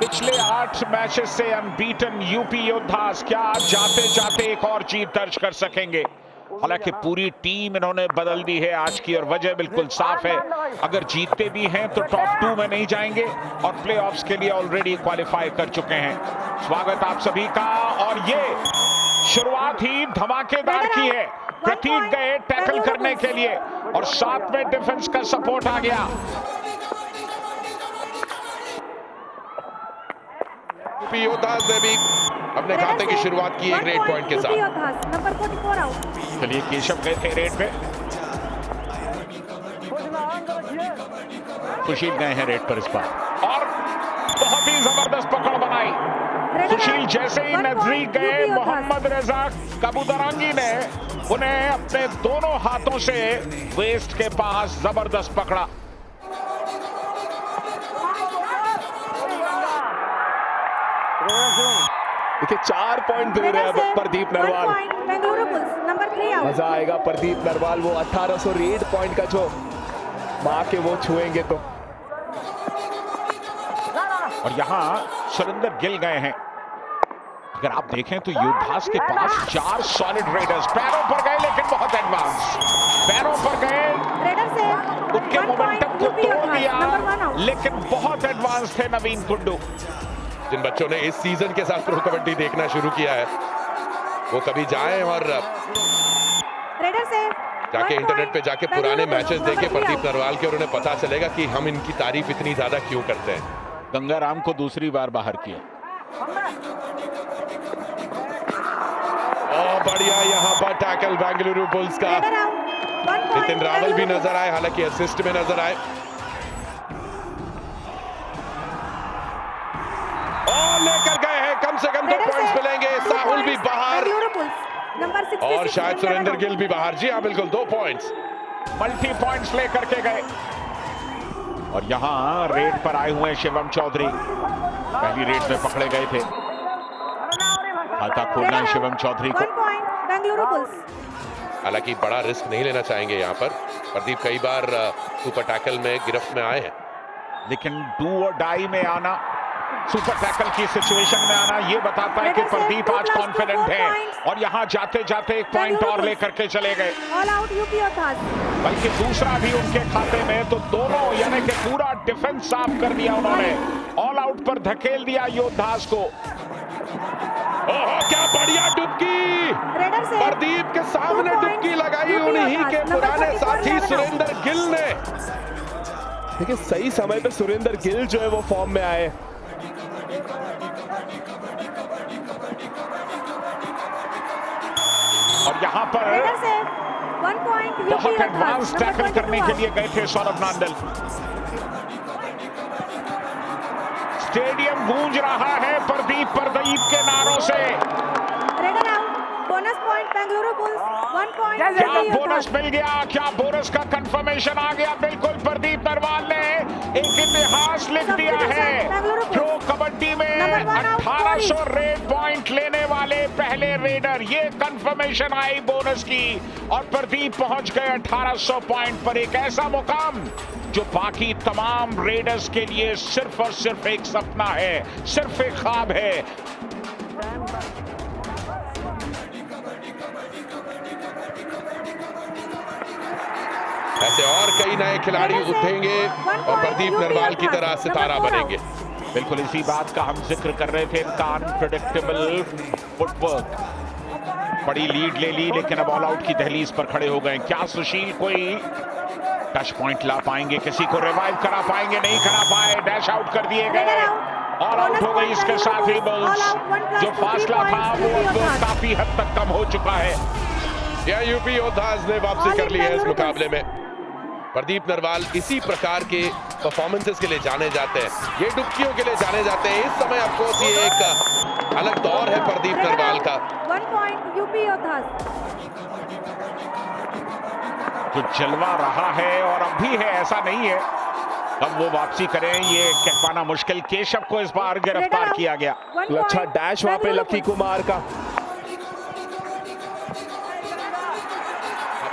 पिछले 8 मैचेस से unbeaten UP योद्धास क्या जाते जाते एक और जीत दर्ज कर सकेंगे। हालांकि पूरी टीम इन्होंने बदल दी है आज की और वजह बिल्कुल साफ है। अगर जीतते भी हैं तो टॉप 2 में नहीं जाएंगे और प्लेऑफ्स के लिए ऑलरेडी क्वालिफाई कर चुके हैं। स्वागत आप सभी का। और ये शुरुआत ही धमाकेदार की है। प्रतीक गए टैकल करने के लिए और साथ में डिफेंस का सपोर्ट आ गया। यूपी योद्धास ने भी अपने खाते की शुरुआत की एक रेड पॉइंट के साथ। Number 44 out. चलिए केशव गए थे रेड पे, सुशील गए हैं रेड पर इस बार और बहुत ही जबरदस्त पकड़ बनाई। सुशील जैसे ही नजदीक गए मोहम्मद रजा कबूतरांगी ने उन्हें अपने दोनों हाथों से वेस्ट के पास जबरदस्त पकड़ा। देखिए 4 पॉइंट दूर है प्रदीप नरवाल। Number 3 out. मजा आएगा प्रदीप नरवाल, वो 1800 रेड पॉइंट का जो मार के वो छुएंगे तो। और यहां सुरेंद्र गिल गए हैं। अगर आप देखें तो योद्धास के पास 4 सॉलिड रेडर्स पैरों पर गए, लेकिन बहुत एडवांस पैरों पर गए। रेडर से उनके मोमेंटम को तोड़ दिया, लेकिन बहुत एडवांस थे नवीन कुंडू। जिन बच्चों ने इस सीजन के साथ प्रो कबड्डी देखना शुरू किया है वो कभी जाएं और जाके इंटरनेट पे जाके पुराने मैचेस देखे प्रदीप नरवाल के और उन्हें पता चलेगा कि हम इनकी तारीफ इतनी ज्यादा क्यों करते हैं। गंगाराम को दूसरी बार बाहर किया। बढ़िया यहाँ पर टैकल बेंगलुरु बुल्स का। नितिन रावल भी नजर आए, हालांकि असिस्ट में नजर आए। और लेकर गए हैं, कम से कम 2 पॉइंट्स मिलेंगे। साहुल भी बाहर और शायद सुरेंद्र गिल भी बाहर। जी हाँ बिल्कुल, 2 पॉइंट्स मल्टी पॉइंट्स लेकर के गए। और यहां रेड पर आए हुए शिवम चौधरी पहली रेड में पकड़े गए थे। खाता खोलना है शिवम चौधरी को। हालांकि बड़ा रिस्क नहीं लेना चाहेंगे यहाँ पर। प्रदीप कई बार सुपर टैकल में गिरफ्त में आए हैं, लेकिन डू और डाई में आना, सुपर टैकल की सिचुएशन में आना, ये बताता है कि प्रदीप आज कॉन्फिडेंट है। और यहां जाते जाते 1 पॉइंट और लेकर के चले गए, बल्कि दूसरा भी उनके खाते में। तो दोनों यानी कि पूरा डिफेंस साफ कर दिया उन्होंने, ऑल आउट पर धकेल दिया योद्धास को। ओह क्या बढ़िया डुबकी, प्रदीप के सामने डुबकी लगाई उन्हीं के पुराने साथी सुरेंद्र गिल ने। देखिए सही समय पे सुरेंद्र गिल जो है वो फॉर्म में आए। और यहां पर बहुत एडवांस टैकल करने के लिए गए थे सौरभ नांदल। स्टेडियम गूंज रहा है प्रदीप के नारों से। Bonus point Bengaluru bulls 1 point. क्या बोनस मिल गया, क्या बोनस का कंफर्मेशन आ गया? बिल्कुल, प्रदीप नरवाल ने एक इतिहास लिख दिया है। प्रो कबड्डी में 1800 रेड पॉइंट लेने वाले पहले रेडर, ये कंफर्मेशन आई बोनस की। और प्रदीप पहुंच गए 1800 पॉइंट पर। एक ऐसा मुकाम जो बाकी तमाम रेडर्स के लिए सिर्फ और सिर्फ एक सपना है, सिर्फ एक ख्वाब है। ऐसे और कई नए खिलाड़ी उठेंगे और प्रदीप नरवाल की तरह सितारा बनेंगे। बिल्कुल इसी बात का हम जिक्र कर रहे थे। इनका अनप्रेडिक्टेबल फुटवर्क, बड़ी लीड ले ली, लेकिन अब ऑल आउट की दहलीज पर खड़े हो गए। क्या सुशील कोई टच पॉइंट ला पाएंगे, किसी को रिवाइव करा पाएंगे? नहीं करा पाए, डैश आउट कर दिए गए। ऑल आउट हो गई इसके साथ ही बुल्स। जो फासला था वो काफी हद तक कम हो चुका है। यह यूपी योद्धास ने वापसी कर ली है इस मुकाबले में। प्रदीप नरवाल इसी प्रकार के परफॉर्मेंसेस के लिए जाने जाते हैं, ये डुबकियों के लिए जाने जाते हैं। इस समय आपको ये एक अलग दौर है प्रदीप नरवाल का। 1 पॉइंट यूपी योद्धास। जो जलवा रहा है और अब भी है, ऐसा नहीं है अब वो वापसी करें ये कह पाना मुश्किल। केशव को इस बार गिरफ्तार किया गया। अच्छा डैश वहां पे लकी कुमार का।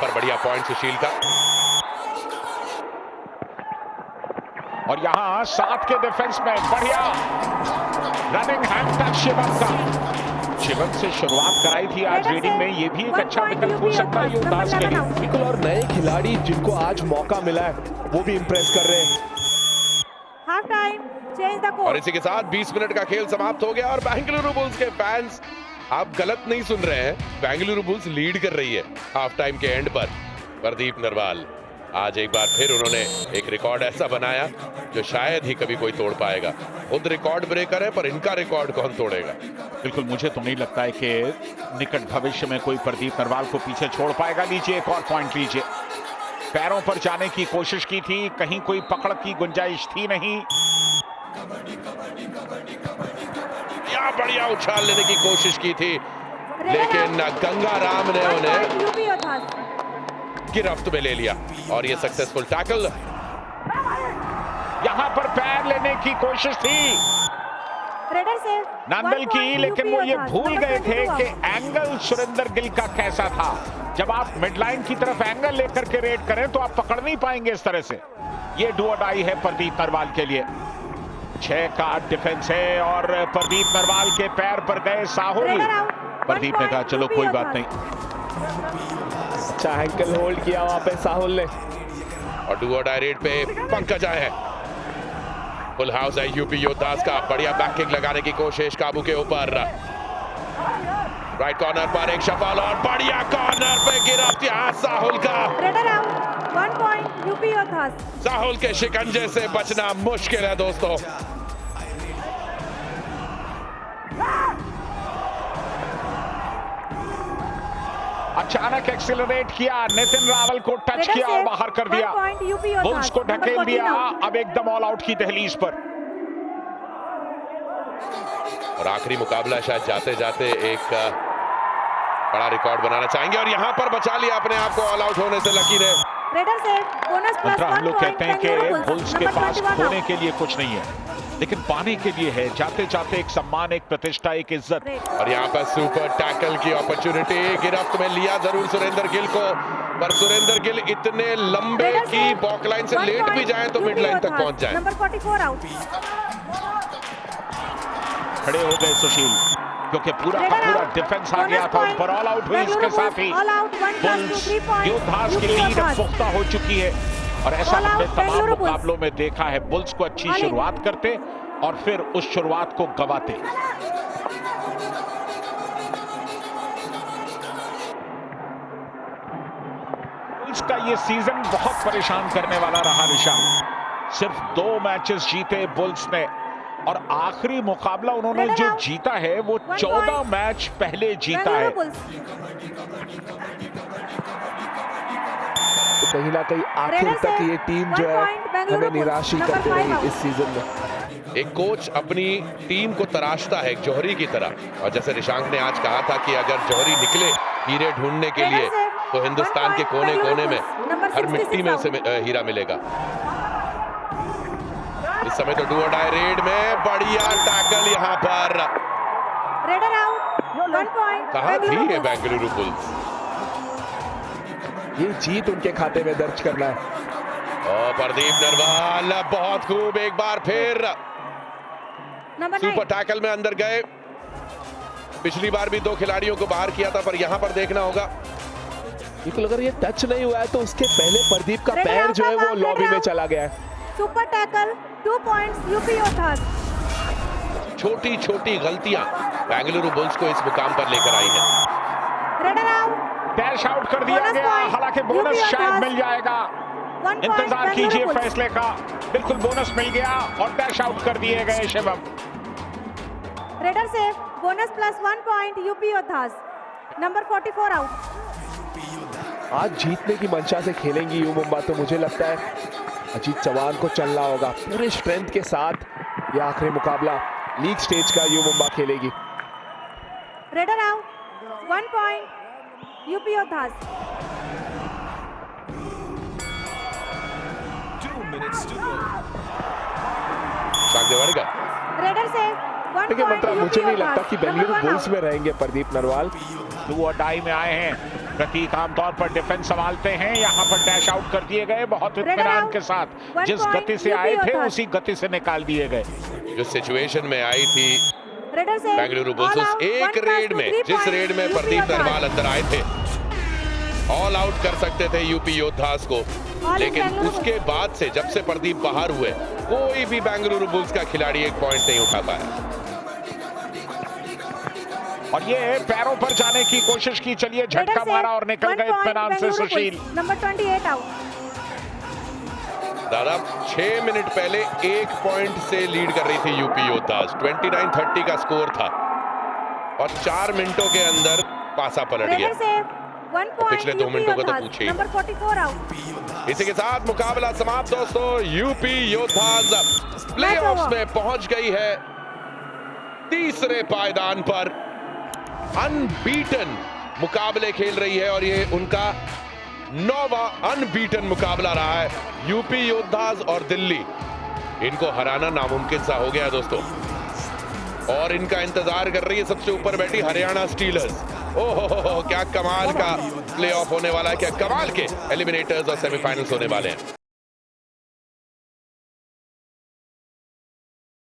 पर बढ़िया पॉइंट सुशील का। और यहां 7 के डिफेंस में बढ़िया रनिंग हैंड टच शिवम का। शिवम से शुरुआत कराई थी आज रीडिंग में, ये भी एक अच्छा विकल्प हो सकता है युवराज के लिए। बिल्कुल, और नए खिलाड़ी जिनको आज मौका मिला है वो भी इंप्रेस कर रहे हैं। Half time, change the course. और इसी के साथ 20 मिनट का खेल समाप्त हो गया और बेंगलुरु बुल्स के फैंस, आप गलत नहीं सुन रहे हैं, बेंगलुरु बुल्स लीड कर रही है हाफ टाइम के एंड पर। प्रदीप नरवाल आज एक बार फिर उन्होंने एक रिकॉर्ड ऐसा बनाया जो शायद ही कभी कोई तोड़ पाएगा। खुद रिकॉर्ड ब्रेकर है, पर इनका रिकॉर्ड कौन तोड़ेगा? बिल्कुल, मुझे तो नहीं लगता है कि निकट भविष्य में कोई प्रदीप नरवाल को पीछे छोड़ पाएगा। लीजिए एक और पॉइंट लीजिए। पैरों पर जाने की कोशिश की थी, कहीं कोई पकड़ की गुंजाइश थी नहीं। या बढ़िया उछाल लेने की कोशिश की थी, लेकिन गंगाराम ने उन्हें गिरफ्त में ले लिया और ये सक्सेसफुल टैकल। यहां पर पैर लेने की कोशिश थी नंदल की, लेकिन वो ये भूल गए थे कि एंगल सुरेंद्र गिल का कैसा था। जब आप मिडलाइन की तरफ एंगल लेकर के रेड करें तो आप पकड़ नहीं पाएंगे इस तरह से। ये डू और डाई है प्रदीप नरवाल के लिए। 6 का डिफेंस है और प्रदीप नरवाल के पैर पर गए साहुल। प्रदीप ने कहा चलो कोई बात नहीं। अच्छा एंकल होल्ड किया वहां पे साहुल ने। और डू और डाई रेड पे पंकज आए हैं। फुल हाउस है यूपी योद्धास का। बढ़िया बैक किक लगाने की कोशिश काबू के ऊपर। राइट कॉर्नर पर एक शफल और बढ़िया कॉर्नर पे गिरफ्त यहां साहुल का। 1 पॉइंट यूपी योद्धास। साहुल के शिकंजे से बचना मुश्किल है दोस्तों। अचानक एक्सेलरेट किया, नितिन रावल को टच किया और बाहर कर दिया। बुल्स को ढकेल दिया अब एकदम ऑल आउट की दहलीज पर। और आखिरी मुकाबला शायद जाते जाते एक बड़ा रिकॉर्ड बनाना चाहेंगे और यहां पर बचा लिया अपने आप को ऑल आउट होने से लकी ने। हम लोग कहते हैं कि बुल्स के पास खोने के लिए कुछ नहीं है, लेकिन पाने के लिए है। जाते जाते एक सम्मान, एक प्रतिष्ठा, एक इज्जत। और यहाँ पर सुपर टैकल की अपॉर्चुनिटी। गिरफ्त में लिया जरूर सुरेंद्र गिल को, पर सुरेंद्र गिल इतने लंबे की बॉक लाइन से लेट भी जाएं तो मिड लाइन तक पहुंच जाएं। Number 44 out. खड़े हो गए सुशील, क्योंकि पूरा का पूरा डिफेंस आ गया था पर ऑल आउट हुई। इसके साथ ही बुल्स योद्धास की लीड पुख्ता हो चुकी है और ऐसा हमने तमाम मुकाबलों में देखा है। बुल्स को अच्छी शुरुआत करते और फिर उस शुरुआत को गवाते। बुल्स का ये सीजन बहुत परेशान करने वाला रहा ऋषा। सिर्फ 2 मैचेस जीते बुल्स ने और आखिरी मुकाबला उन्होंने जो जीता है वो 14 मैच पहले जीता है। तो कहीं ना कहीं आखिर तक ये टीम जो है हमें निराश ही करती रही इस सीजन में। एक कोच अपनी टीम को तराशता है एक जौहरी की तरह, और जैसे निशांक ने आज कहा था कि अगर जौहरी निकले हीरे ढूंढने के लिए तो हिंदुस्तान के कोने कोने में हर मिट्टी में उसे हीरा मिलेगा। इस समय तो डू और डाई रेड में बढ़िया टैकल यहाँ पर। कहाँ थी ये बेंगलुरु बुल्स? ये जीत उनके खाते में दर्ज करना है। और प्रदीप नरवाल बहुत खूब, एक बार फिर सुपर टैकल में अंदर गए। पिछली बार भी 2 खिलाड़ियों को बाहर किया था, पर यहां पर देखना होगा। बिल्कुल, अगर ये टच नहीं हुआ है तो उसके पहले प्रदीप का पैर जो है वो लॉबी में चला गया है। Super tackle 2 points UP योद्धास। छोटी छोटी गलतियां बेंगलुरु बुल्स को इस मुकाम पर लेकर आई हैं। डैश आउट कर दिया गया, हालांकि बोनस शायद मिल जाएगा। इंतजार कीजिए फैसले का। बिल्कुल बोनस मिल गया और डैश आउट कर दिए गए शिवम। रेडर से bonus plus 1 point UP Yoddhas. Number 44 out. आज जीतने की मंशा से खेलेंगी यू मुंबा, तो मुझे लगता है अजीत चौहान को चलना होगा पूरे स्ट्रेंथ के साथ। यह आखिरी मुकाबला लीग स्टेज का यू मुंबा खेलेगी। Raider out 1 point UP योद्धास। 2 minutes to go। Raider से 1 देखिए point मंत्रा, मुझे UP नहीं लगता Yodhas. कि Number बेंगलुरु 1 बुल्स out. में रहेंगे प्रदीप नरवाल। डू और डाई में आए हैं। प्रतीक आमतौर पर डिफेंस संभालते हैं, यहाँ पर डैश आउट कर दिए गए बहुत इत्मीनान out. के साथ। 1 जिस point गति से UP आए थे Yodhas. उसी गति से निकाल दिए गए। जो सिचुएशन में आई थी Raider save. Bengaluru All bulls, out. एक 1 रेड plus में 2 3 जिस point रेड में UP प्रदीप Yodhas. नरवाल अंदर आए थे, ऑल आउट कर सकते थे यूपी योद्धास को, All in लेकिन बेंगलुरु उसके बाद से जब से प्रदीप बाहर हुए, कोई भी बेंगलुरु बुल्स का खिलाड़ी एक पॉइंट नहीं उठा पाया। और ये पैरों पर जाने की कोशिश की, चलिए Raider झटका save. मारा और निकल 1 गए point इत्मीनान से बेंगलुरु सुशील। Bulls. Number 28 out. दादा 6 मिनट पहले 1 पॉइंट से लीड कर रही थी यूपी योद्धास, 29-30 का स्कोर था और 4 मिनटों के अंदर पासा पलट Raider गया। save. 1 point पिछले 2 UP मिनटों का तो Yodhas. पूछिए ही Number 44 out. इसी के साथ मुकाबला समाप्त दोस्तों। यूपी योद्धास प्लेऑफ्स में पहुंच गई है, तीसरे पायदान पर अनबीटन मुकाबले खेल रही है और ये उनका 9वां अनबीटन मुकाबला रहा है। यूपी योद्धास और दिल्ली, इनको हराना नामुमकिन सा हो गया दोस्तों, और इनका इंतजार कर रही है सबसे ऊपर बैठी हरियाणा स्टीलर्स। ओहो, क्या कमाल का प्लेऑफ होने वाला है, क्या कमाल के एलिमिनेटर्स और सेमीफाइनल्स होने वाले हैं।